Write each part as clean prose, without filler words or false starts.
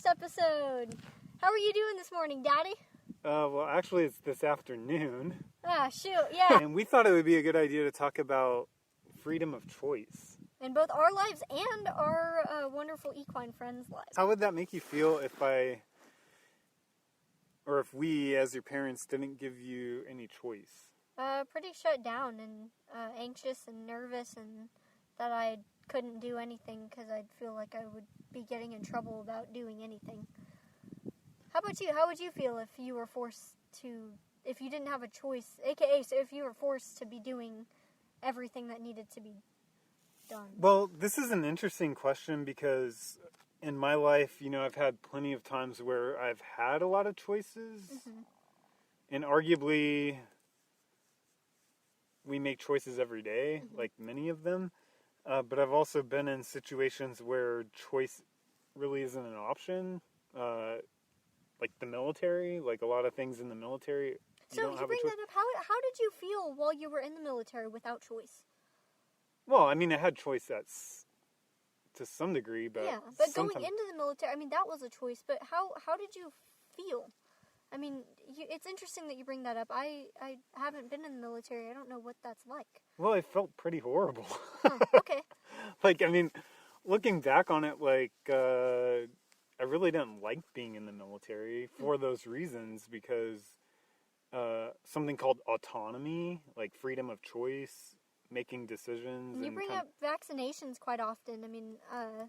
episode. How are you doing this morning, Daddy? Well, actually, it's this afternoon. Ah, shoot, yeah. And we thought it would be a good idea to talk about freedom of choice. In both our lives and our wonderful equine friends' lives. How would that make you feel if we, as your parents, didn't give you any choice? Pretty shut down and anxious and nervous, and that I couldn't do anything because I'd feel like I would be getting in trouble about doing anything. How about you? How would you feel if you were if you didn't have a choice, aka so if you were forced to be doing everything that needed to be done? Well, this is an interesting question because in my life, I've had plenty of times where I've had a lot of choices, and arguably we make choices every day, like many of them. But I've also been in situations where choice really isn't an option, like the military, like a lot of things in the military. So you bring that up. How did you feel while you were in the military without choice? Well, I mean, I had choice to some degree, but yeah. But going into the military, I mean, that was a choice. But how did you feel? I mean, it's interesting that you bring that up. I haven't been in the military. I don't know what that's like. Well, it felt pretty horrible. Okay. Like, I mean, looking back on it, like, I really didn't like being in the military for those reasons because something called autonomy, like freedom of choice, making decisions. You bring up vaccinations quite often. I mean, I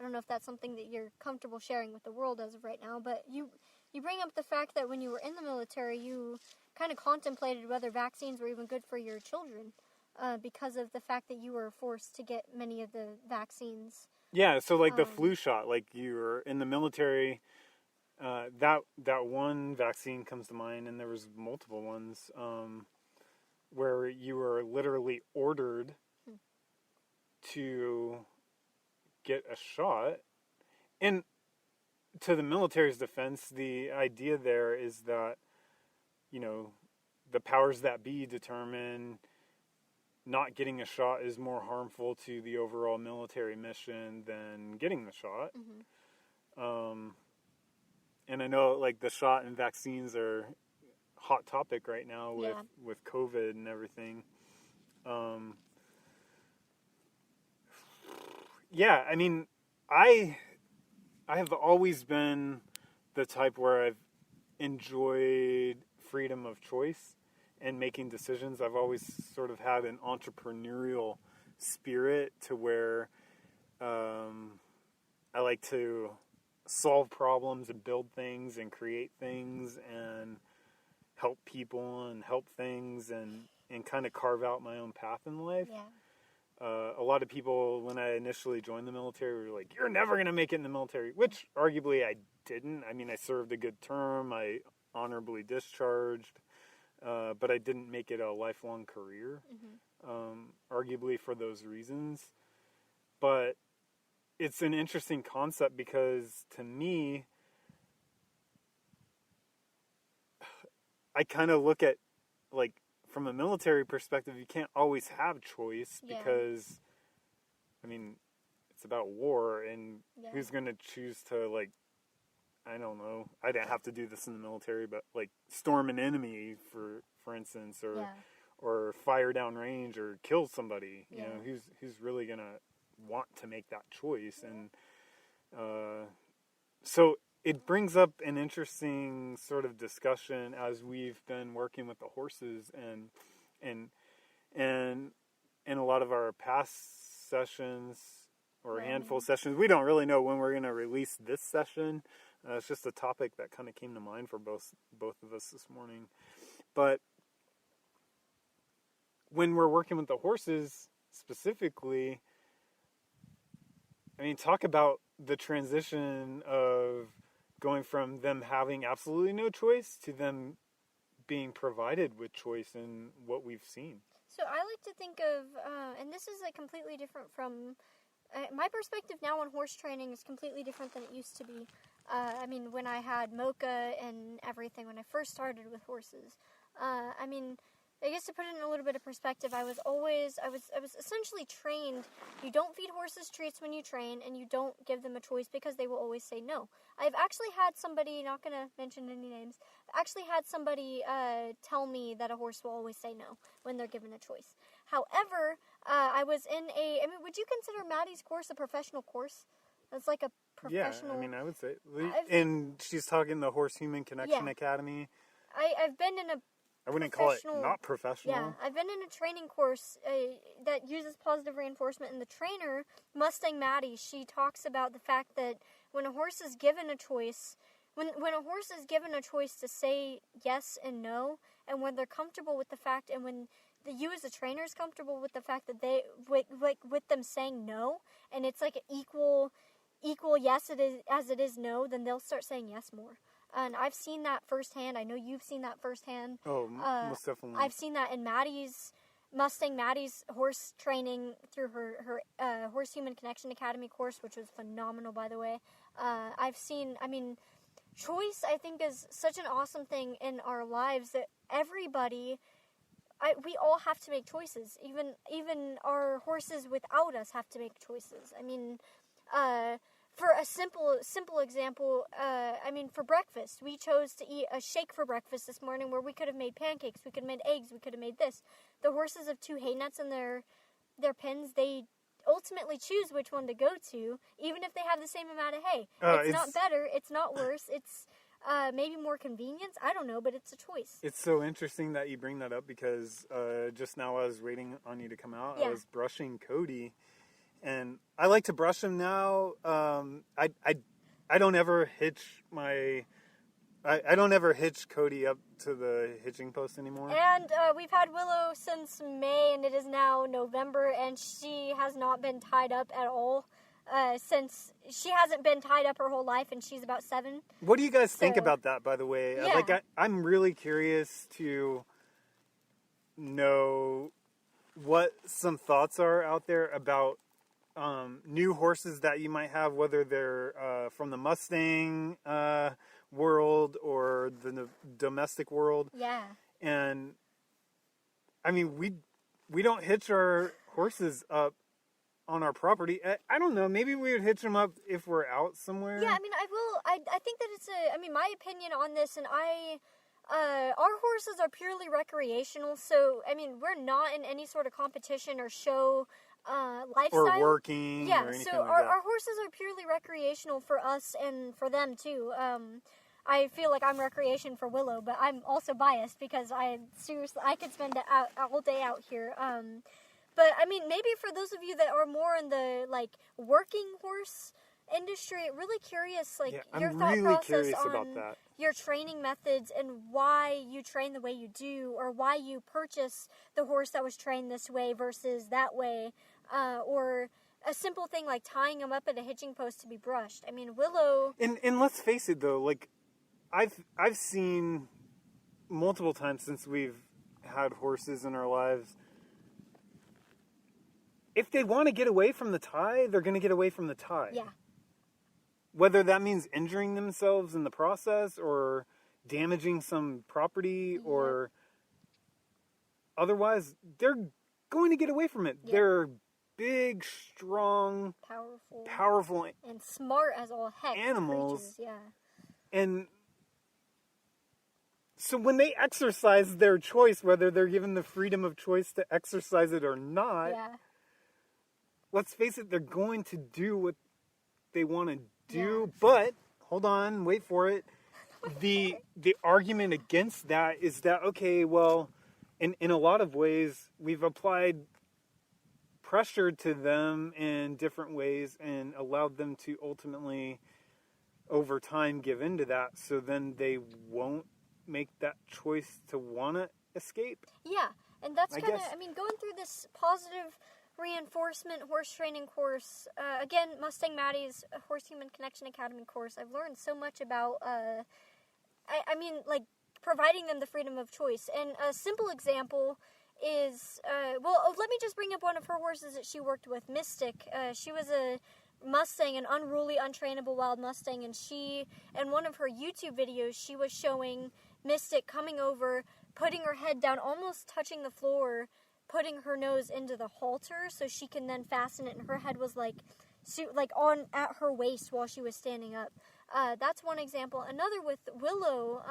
don't know if that's something that you're comfortable sharing with the world as of right now, but you bring up the fact that when you were in the military, you kind of contemplated whether vaccines were even good for your children because of the fact that you were forced to get many of the vaccines. Yeah, so like the flu shot, like you were in the military, that one vaccine comes to mind, and there was multiple ones where you were literally ordered to get a shot. And to the military's defense, the idea there is that, the powers that be determine not getting a shot is more harmful to the overall military mission than getting the shot. And I know, like, the shot and vaccines are hot topic right now with COVID and everything. Yeah, I mean, I have always been the type where I've enjoyed freedom of choice and making decisions. I've always sort of had an entrepreneurial spirit to where I like to solve problems and build things and create things and help people and help things and kind of carve out my own path in life. Yeah. A lot of people, when I initially joined the military, were like, "You're never going to make it in the military," which arguably I didn't. I mean, I served a good term. I honorably discharged, but I didn't make it a lifelong career, arguably for those reasons. But it's an interesting concept because, to me, I kind of look at, like, from a military perspective, you can't always have choice because, I mean, it's about war, and who's going to choose to, like, I don't know, I didn't have to do this in the military, but, like, storm an enemy, for instance, or fire down range or kill somebody, you know, who's really going to want to make that choice. And so it brings up an interesting sort of discussion as we've been working with the horses and a lot of our past sessions or a handful of sessions. We don't really know when we're going to release this session. It's just a topic that kind of came to mind for both of us this morning. But when we're working with the horses specifically, I mean, talk about the transition of going from them having absolutely no choice to them being provided with choice in what we've seen. So I like to think of, and this is like completely different from, my perspective now on horse training is completely different than it used to be. I mean, when I had Mocha and everything, when I first started with horses, I mean, I guess to put it in a little bit of perspective, I was essentially trained. You don't feed horses treats when you train, and you don't give them a choice because they will always say no. I've actually had somebody, not going to mention any names, tell me that a horse will always say no when they're given a choice. However, I was in would you consider Maddie's course a professional course? It's like a professional... Yeah, I would say. And she's talking the Horse-Human Connection Academy. I've been in a I wouldn't call it not professional. Yeah, I've been in a training course that uses positive reinforcement, and the trainer, Mustang Maddie, she talks about the fact that when a horse is given a choice, when a horse is given a choice to say yes and no, and when they're comfortable with the fact, and when you as a trainer is comfortable with the fact that they, with them saying no, and it's like an equal yes as it is no, then they'll start saying yes more. And I've seen that firsthand. I know you've seen that firsthand. Oh, most definitely. I've seen that in Mustang Maddie's horse training through her Horse-Human Connection Academy course, which was phenomenal, by the way. Choice, I think, is such an awesome thing in our lives that we all have to make choices. Even our horses without us have to make choices. For a simple example, for breakfast, we chose to eat a shake for breakfast this morning where we could have made pancakes, we could have made eggs, we could have made this. The horses have 2 hay nets in their pens. They ultimately choose which one to go to, even if they have the same amount of hay. It's not better, it's not worse, it's maybe more convenience. I don't know, but it's a choice. It's so interesting that you bring that up because just now I was waiting on you to come out. I was brushing Cody. And I like to brush him now. I don't ever hitch I don't ever hitch Cody up to the hitching post anymore. And we've had Willow since May, and it is now November, and she has not been tied up at all since she hasn't been tied up her whole life, and she's about 7. What do you guys think about that, by the way? Yeah. I'm really curious to know what some thoughts are out there about new horses that you might have, whether they're from the Mustang world or the domestic world. Yeah. And we don't hitch our horses up on our property. I don't know. Maybe we would hitch them up if we're out somewhere. Yeah, I think that it's my opinion on this, and our horses are purely recreational, so, we're not in any sort of competition or show lifestyle. Or working. Yeah, or anything so like that. Our horses are purely recreational for us and for them, too. I feel like I'm recreation for Willow, but I'm also biased because I could spend all day out here. But, maybe for those of you that are more in the, working horse industry, really curious, your thought really process on about that. Your training methods and why you train the way you do, or why you purchase the horse that was trained this way versus that way, or a simple thing like tying him up at a hitching post to be brushed. Willow... And let's face it, though, I've seen multiple times since we've had horses in our lives, if they want to get away from the tie, they're going to get away from the tie. Yeah. Whether that means injuring themselves in the process or damaging some property or otherwise, they're going to get away from it. Yeah. They're big, strong, powerful, and smart as all heck animals. Creatures, yeah. And so when they exercise their choice, whether they're given the freedom of choice to exercise it or not, let's face it, they're going to do what they want to do. Yeah. But, hold on, wait for it. The argument against that is that, okay, well, in a lot of ways, we've applied pressure to them in different ways and allowed them to ultimately, over time, give into that. So then they won't make that choice to want to escape. Yeah, and that's kind of, going through this positive reinforcement horse training course, again, Mustang Maddie's Horse-Human Connection Academy course, I've learned so much about, providing them the freedom of choice. And a simple example is, let me just bring up one of her horses that she worked with, Mystic. She was a Mustang, an unruly, untrainable wild Mustang, and in one of her YouTube videos, she was showing Mystic coming over, putting her head down, almost touching the floor, putting her nose into the halter so she can then fasten it, and her head was like on at her waist while she was standing up. That's one example. Another with Willow.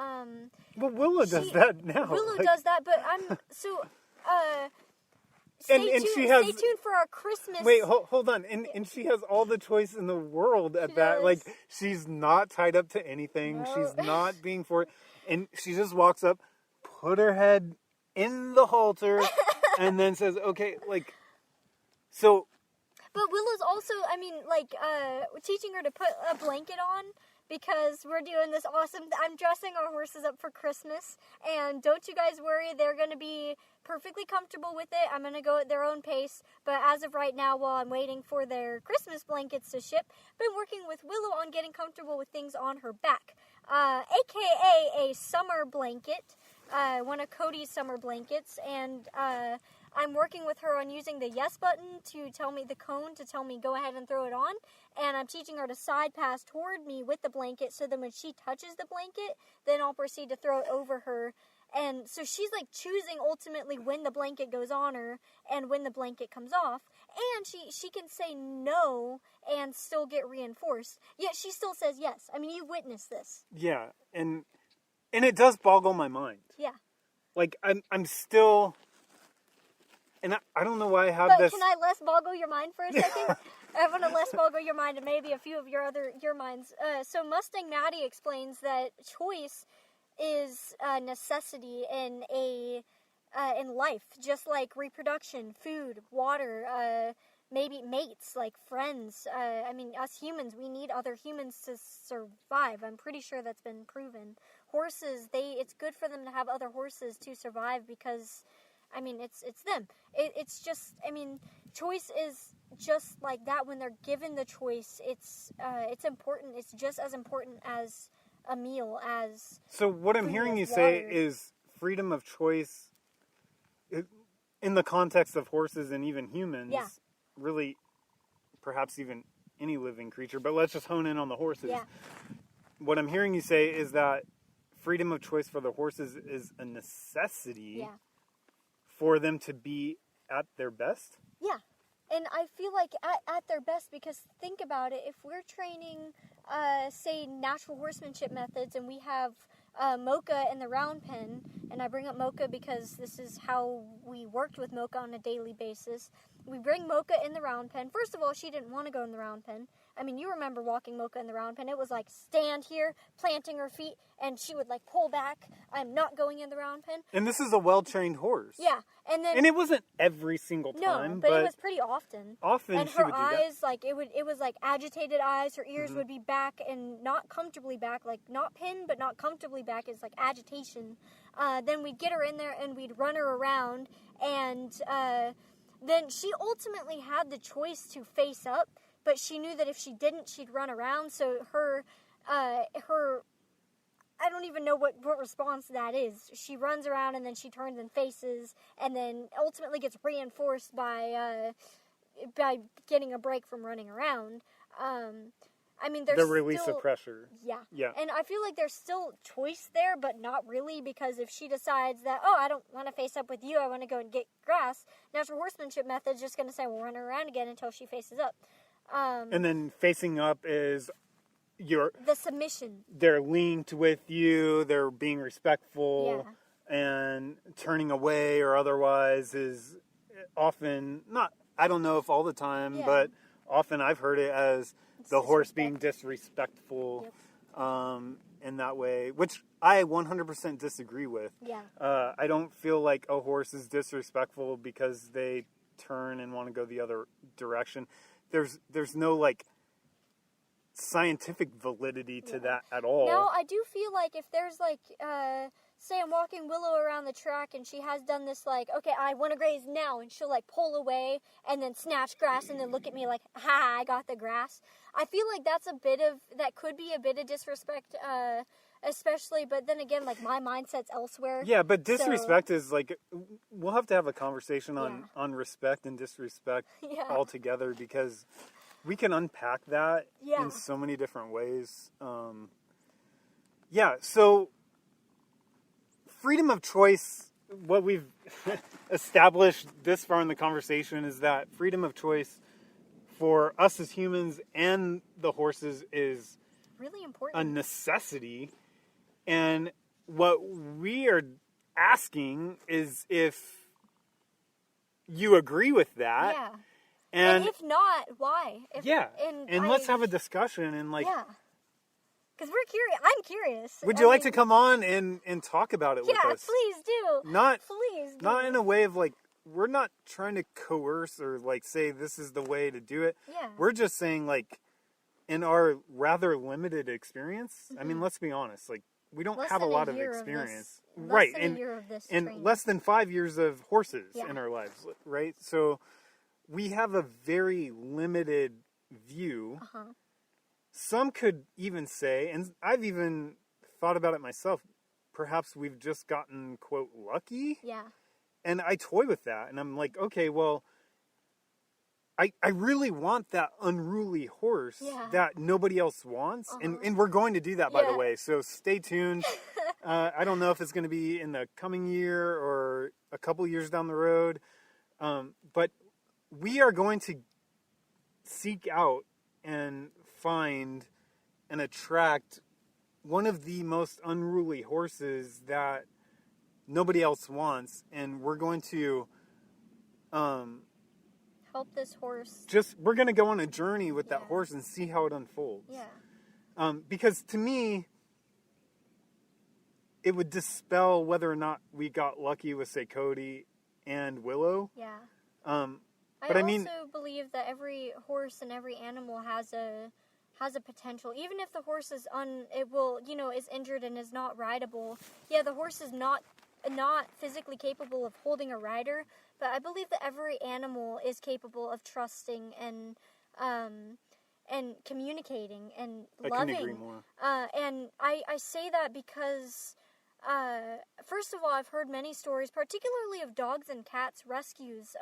Well, Willow does that now. Willow does that, but I'm so. Stay tuned for our Christmas. Wait, hold on. And she has all the choice in the world at that. Does. Like, she's not tied up to anything. No. She's not being forced. And she just walks up, put her head in the halter, and then says, okay, like, so. But Willow's also, teaching her to put a blanket on, because we're doing this awesome, I'm dressing our horses up for Christmas, and don't you guys worry, they're going to be perfectly comfortable with it. I'm going to go at their own pace, but as of right now, while I'm waiting for their Christmas blankets to ship, I've been working with Willow on getting comfortable with things on her back, aka a summer blanket, one of Cody's summer blankets, and I'm working with her on using the yes button to tell me, the cone to tell me go ahead and throw it on, and I'm teaching her to side pass toward me with the blanket, so then when she touches the blanket, then I'll proceed to throw it over her. And so she's like choosing ultimately when the blanket goes on her and when the blanket comes off, and she can say no and still get reinforced, yet she still says yes. I mean, you witnessed this. Yeah, and it does boggle my mind. Yeah. Like, I'm still... And I don't know why I have but this... Can I less boggle your mind for a second? I want to less boggle your mind and maybe a few of your minds. So Mustang Maddie explains that choice is a necessity in life, just like reproduction, food, water, maybe mates, like friends. Us humans, we need other humans to survive. I'm pretty sure that's been proven. Horses, it's good for them to have other horses to survive because... it's them. It's just, choice is just like that. When they're given the choice, it's important. It's just as important as a meal, as... So what I'm hearing you say is freedom of choice in the context of horses and even humans, really, perhaps even any living creature, but let's just hone in on the horses. Yeah. What I'm hearing you say is that freedom of choice for the horses is a necessity. Yeah. For them to be at their best? Yeah. And I feel like at their best, because think about it, if we're training, say, natural horsemanship methods, and we have Mocha in the round pen, and I bring up Mocha because this is how we worked with Mocha on a daily basis. We bring Mocha in the round pen. First of all, she didn't want to go in the round pen. You remember walking Mocha in the round pen. It was like stand here, planting her feet, and she would like pull back. I'm not going in the round pen. And this is a well-trained horse. Yeah. And it wasn't every single time. No, but it was pretty often. Often she would do that. And her eyes, like, it was like agitated eyes. Her ears would be back and not comfortably back, like not pinned, but not comfortably back. It's like agitation. Then we'd get her in there and we'd run her around. And then she ultimately had the choice to face up, but she knew that if she didn't, she'd run around. So her I don't even know what response that is. She runs around and then she turns and faces, and then ultimately gets reinforced by getting a break from running around. There's the release of pressure. Yeah. Yeah. And I feel like there's still choice there, but not really, because if she decides that, I don't want to face up with you, I want to go and get grass, natural horsemanship method's just going to say, we'll run her around again until she faces up. And then facing up is the submission. They're linked with you, they're being respectful, and turning away or otherwise is often, not, I don't know if all the time, but often I've heard it as the horse being disrespectful in that way, which I 100% disagree with. Yeah. I don't feel like a horse is disrespectful because they turn and want to go the other direction. There's no, like, scientific validity to that at all. Now, I do feel like if there's, like, say I'm walking Willow around the track and she has done this, like, okay, I want to graze now, and she'll, like, pull away and then snatch grass and then look at me like, ha, I got the grass. I feel like that could be a bit of disrespect, especially, but then again, like, my mindset's elsewhere. Yeah, but disrespect is, like, we'll have to have a conversation on respect and disrespect altogether, because we can unpack that in so many different ways. So freedom of choice, what we've established this far in the conversation is that freedom of choice for us as humans and the horses is really important, a necessity. And what we are asking is if you agree with that. Yeah. And if not, why? And let's have a discussion and Yeah. Because we're curious. I'm curious. Would you like to come on and talk about it with us? Yeah, please do. Not in a way of like, we're not trying to coerce or like say this is the way to do it. Yeah. We're just saying like, in our rather limited experience, I mean, let's be honest, like we don't have a lot of experience. Right. And less than 5 years of horses in our lives, right? So we have a very limited view. Some could even say, and I've even thought about it myself, perhaps we've just gotten, quote, lucky. Yeah. And I toy with that. And I'm like, okay, well, I really want that unruly horse that nobody else wants. And we're going to do that, by the way. So stay tuned. I don't know if it's going to be in the coming year or a couple years down the road. But we are going to seek out and find and attract one of the most unruly horses that nobody else wants, and we're going to help this horse. We're going to go on a journey with that horse and see how it unfolds. Yeah. Because to me, it would dispel whether or not we got lucky with, say, Cody and Willow. Yeah. But I mean, also believe that every horse and every animal has a potential. Even if the horse is is injured and is not rideable. Yeah, the horse is not physically capable of holding a rider, but I believe that every animal is capable of trusting and communicating and loving. I can agree more. And I say that because first of all, I've heard many stories, particularly of dogs and cats rescues,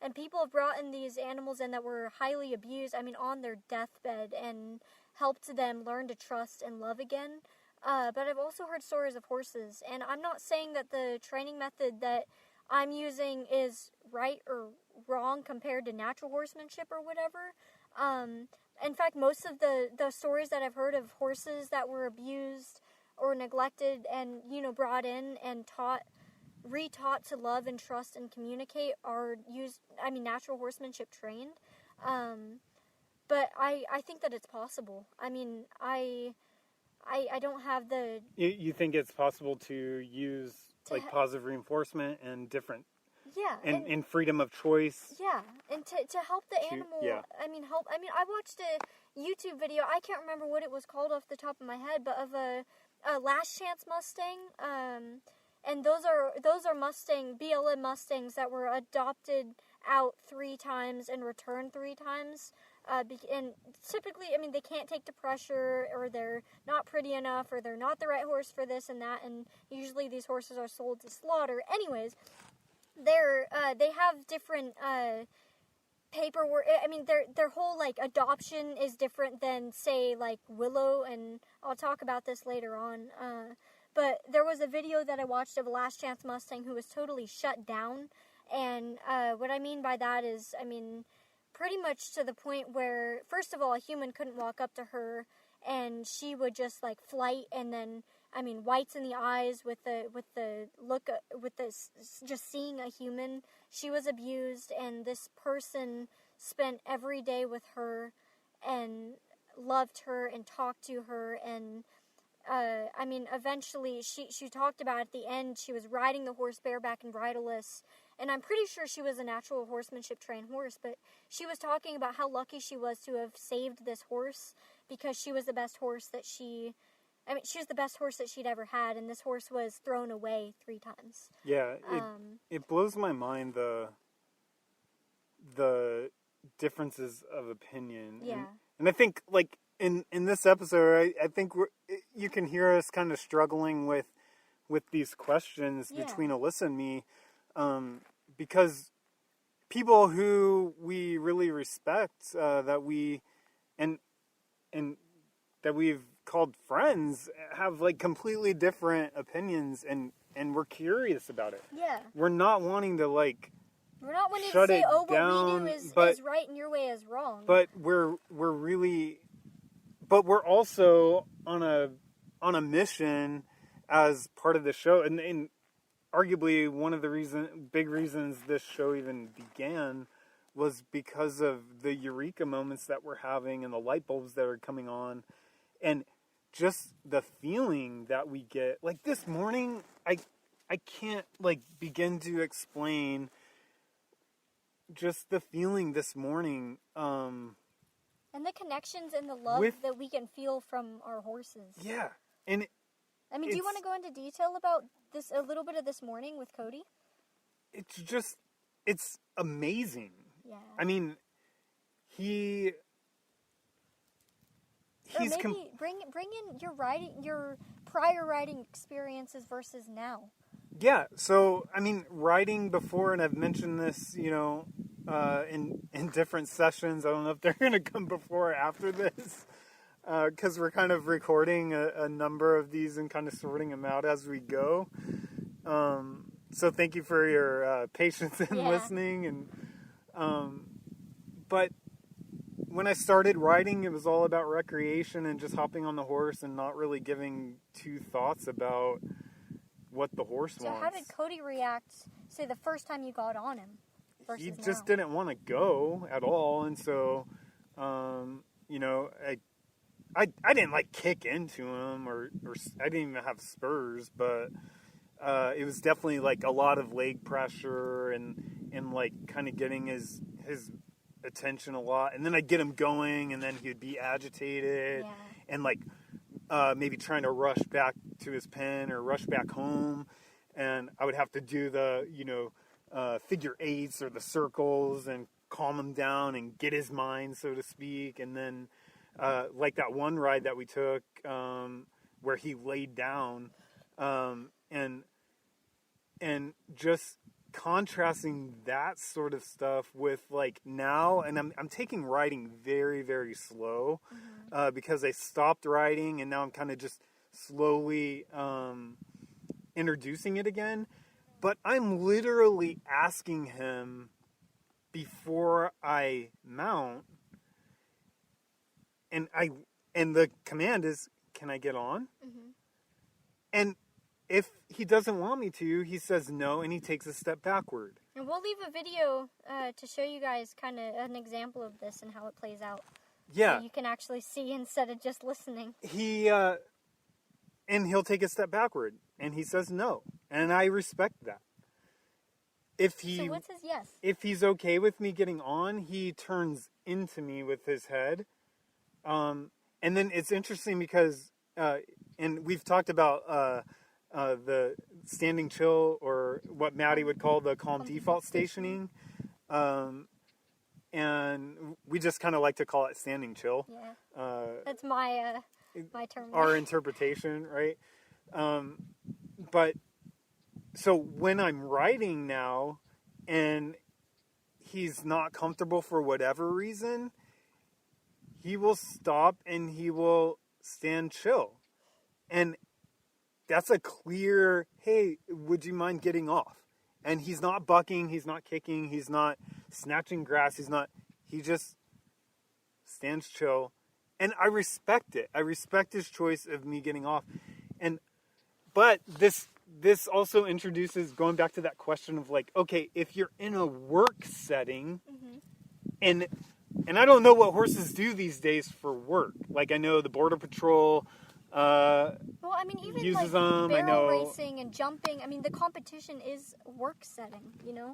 and people have brought in these animals in that were highly abused, on their deathbed, and helped them learn to trust and love again. But I've also heard stories of horses, and I'm not saying that the training method that I'm using is right or wrong compared to natural horsemanship or whatever. In fact, most of the stories that I've heard of horses that were abused or neglected and, brought in and retaught to love and trust and communicate are natural horsemanship trained. But I think that it's possible. I don't have the... You think it's possible to use positive reinforcement and different... Yeah. And freedom of choice. Yeah. And to help the animal... Yeah. I watched a YouTube video. I can't remember what it was called off the top of my head, but of a Last Chance Mustang. And those are BLM Mustangs that were adopted out 3 times and returned 3 times. And typically, they can't take the pressure, or they're not pretty enough, or they're not the right horse for this and that, and usually these horses are sold to slaughter. Anyways, they have different paperwork. Their whole adoption is different than, say, Willow, and I'll talk about this later on. But there was a video that I watched of a Last Chance Mustang who was totally shut down, and what I mean by that is, pretty much to the point where, first of all, a human couldn't walk up to her, and she would just flight, and then whites in the eyes with the look, just seeing a human. She was abused, and this person spent every day with her and loved her and talked to her, and eventually she talked about at the end she was riding the horse bareback and bridleless, and I'm pretty sure she was a natural horsemanship trained horse, but she was talking about how lucky she was to have saved this horse, because she was the best horse that she was the best horse that she'd ever had, and this horse was thrown away 3 times. Yeah, it blows my mind the differences of opinion. Yeah. And I think, in this episode, I think you can hear us kind of struggling with these questions between Alyssa and me, because people who we really respect, that we and that we've called friends, have completely different opinions, and and we're curious about it. Yeah. We're not wanting to like. We're not wanting shut to say, it "Oh, what down, we do is right and your way is wrong." But we're also on a mission as part of the show, and arguably one of the big reasons this show even began was because of the eureka moments that we're having and the light bulbs that are coming on, and just the feeling that we get. Like this morning, I can't like begin to explain just the feeling this morning. And the connections and the love that we can feel from our horses. Yeah. And I mean, do you want to go into detail about this, a little bit of this morning with Cody? It's amazing. Yeah. I mean, he's maybe bring in your prior riding experiences versus now. Yeah. So, I mean, riding before, and I've mentioned this, in different sessions. I don't know if they're going to come before or after this, because we're kind of recording a number of these and kind of sorting them out as we go. So thank you for your patience in listening. And but when I started riding, it was all about recreation and just hopping on the horse and not really giving two thoughts about what the horse wants. So how did Cody react, say, the first time you got on him? He just didn't want to go at all, and so, I didn't like kick into him, or I didn't even have spurs, but it was definitely like a lot of leg pressure and like kind of getting his attention a lot, and then I'd get him going, and then he'd be agitated, and like maybe trying to rush back to his pen or rush back home, and I would have to do the figure eights or the circles and calm him down and get his mind, so to speak. And then like that one ride that we took where he laid down, and just contrasting that sort of stuff with like now, and I'm taking riding very, very slow, because I stopped riding and now I'm kind of just slowly introducing it again. But I'm literally asking him before I mount, and the command is, "Can I get on?" Mm-hmm. And if he doesn't want me to, he says no, and he takes a step backward. And we'll leave a video to show you guys kind of an example of this and how it plays out. Yeah. So you can actually see instead of just listening. And he'll take a step backward, and he says no, and I respect that. So what's his yes? If he's okay with me getting on, he turns into me with his head. And then it's interesting because, and we've talked about the standing chill, or what Maddie would call the calm default stationing. And we just kind of like to call it standing chill. Yeah. That's my term. Our interpretation, right? But so when I'm riding now and he's not comfortable for whatever reason, he will stop and he will stand chill. And that's a clear, "Hey, would you mind getting off?" And he's not bucking, he's not kicking, he's not snatching grass, he just stands chill. And I respect it. I respect his choice of me getting off. But this also introduces, going back to that question of like, okay, if you're in a work setting, and I don't know what horses do these days for work. Like, I know the Border Patrol even uses like them. barrel racing and jumping. I mean, the competition is work setting,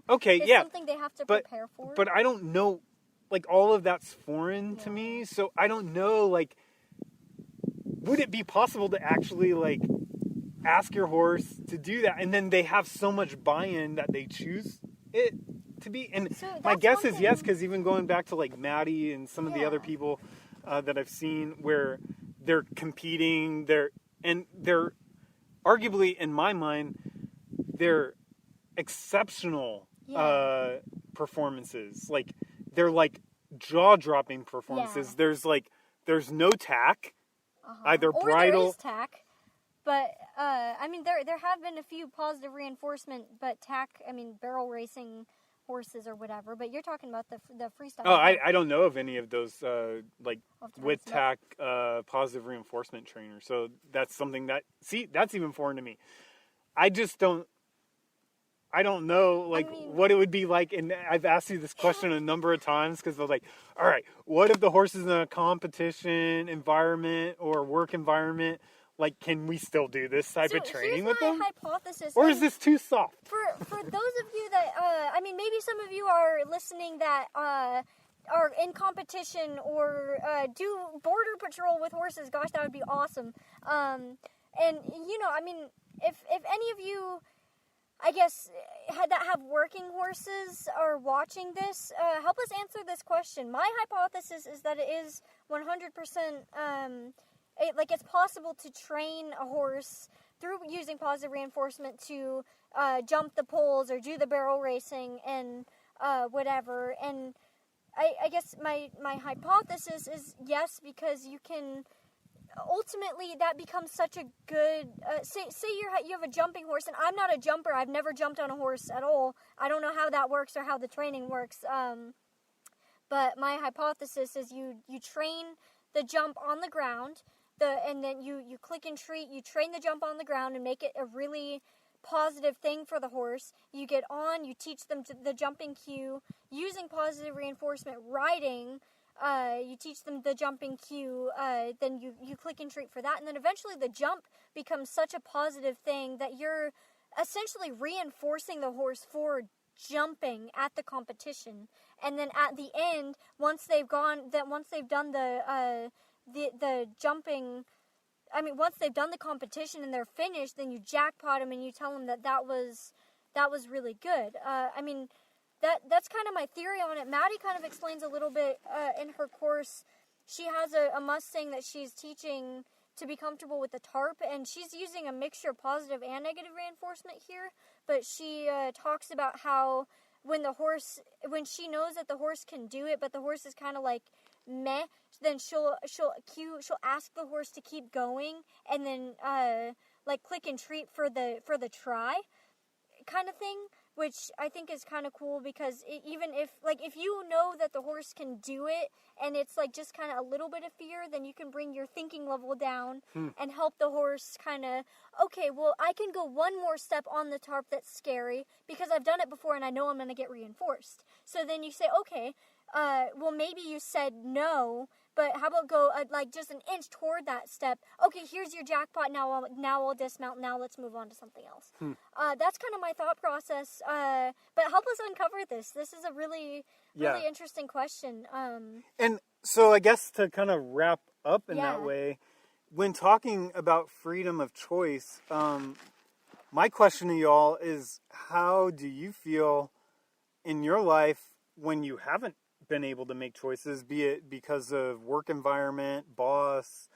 Okay, it's yeah. something they have to prepare for. But I don't know, like, all of that's foreign to me. So I don't know, like, would it be possible to actually, like, ask your horse to do that, and then they have so much buy-in that they choose it to be? And so my guess is yes, because even going back to like Maddie and some of the other people that I've seen where they're competing, they're arguably, in my mind, they're exceptional performances. Like, they're like jaw-dropping performances. There's no tack, either or bridle. there is tack. But, I mean, there have been a few positive reinforcement, but barrel racing horses or whatever. But you're talking about the freestyle. Oh, I don't know of any of those, with tack, positive reinforcement trainers. So that's something that's even foreign to me. I don't know, what it would be like, and I've asked you this question a number of times, because I was like, all right, what if the horse is in a competition environment or work environment? Like, can we still do this type of training with them? Hypothesis. Or is this too soft? For those of you that, maybe some of you are listening that are in competition or do border patrol with horses. Gosh, that would be awesome. And, if any of you, I guess, that have working horses are watching this, help us answer this question. My hypothesis is that it is 100%, it's possible to train a horse through using positive reinforcement to jump the poles or do the barrel racing and whatever. And I guess my hypothesis is yes, because you can... Ultimately, that becomes such a good... say you have a jumping horse, and I'm not a jumper. I've never jumped on a horse at all. I don't know how that works or how the training works. But my hypothesis is you train the jump on the ground, and then you click and treat. You train the jump on the ground and make it a really positive thing for the horse. You get on, you teach them the jumping cue using positive reinforcement riding. You teach them the jumping cue, then you click and treat for that, and then eventually the jump becomes such a positive thing that you're essentially reinforcing the horse for jumping at the competition. And then at the end, once they've done the jumping, once they've done the competition and they're finished, then you jackpot them and you tell them that was really good. That's kind of my theory on it. Maddie kind of explains a little bit in her course. She has a Mustang that she's teaching to be comfortable with the tarp, and she's using a mixture of positive and negative reinforcement here. But she talks about how when she knows that the horse can do it, but the horse is kind of like meh, then she'll ask the horse to keep going, and then click and treat for the try kind of thing. Which I think is kind of cool, because even if you know that the horse can do it and it's just kind of a little bit of fear, then you can bring your thinking level down and help the horse kind of, okay, well, I can go one more step on the tarp that's scary because I've done it before and I know I'm going to get reinforced. So then you say, okay, well, maybe you said no, but how about go just an inch toward that step? Okay, here's your jackpot. Now I'll dismount. Now let's move on to something else. That's kind of my thought process. But help us uncover this. This is a really interesting question. And so I guess to kind of wrap up in that way, when talking about freedom of choice, my question to y'all is, how do you feel in your life when you haven't been able to make choices, be it because of work environment, boss,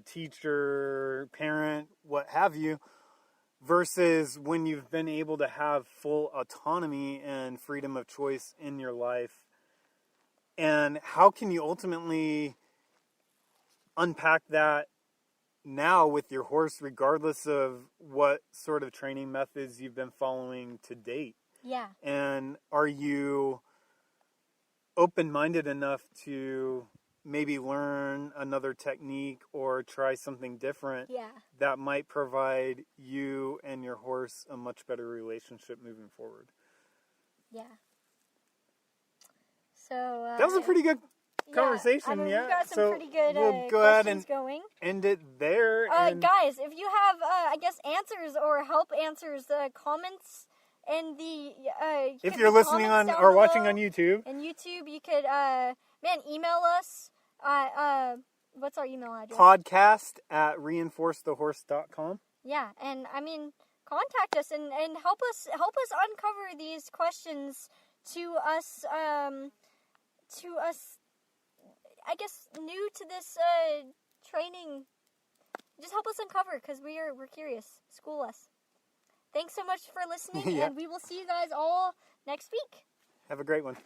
teacher, parent, what have you, versus when you've been able to have full autonomy and freedom of choice in your life? And how can you ultimately unpack that now with your horse, regardless of what sort of training methods you've been following to date? Yeah. And are you open-minded enough to maybe learn another technique or try something different that might provide you and your horse a much better relationship moving forward? Yeah. So that was a pretty good conversation. We've got some pretty good we'll go ahead and going. End it there. Guys, if you have answers or help answers, comments. And if you're listening on or watching on YouTube, you could email us. What's our email address? podcast@reinforcethehorse.com. Yeah, and contact us and help us uncover these questions to us. I guess new to this training. Just help us uncover, because we're curious. School us. Thanks so much for listening, and we will see you guys all next week. Have a great one.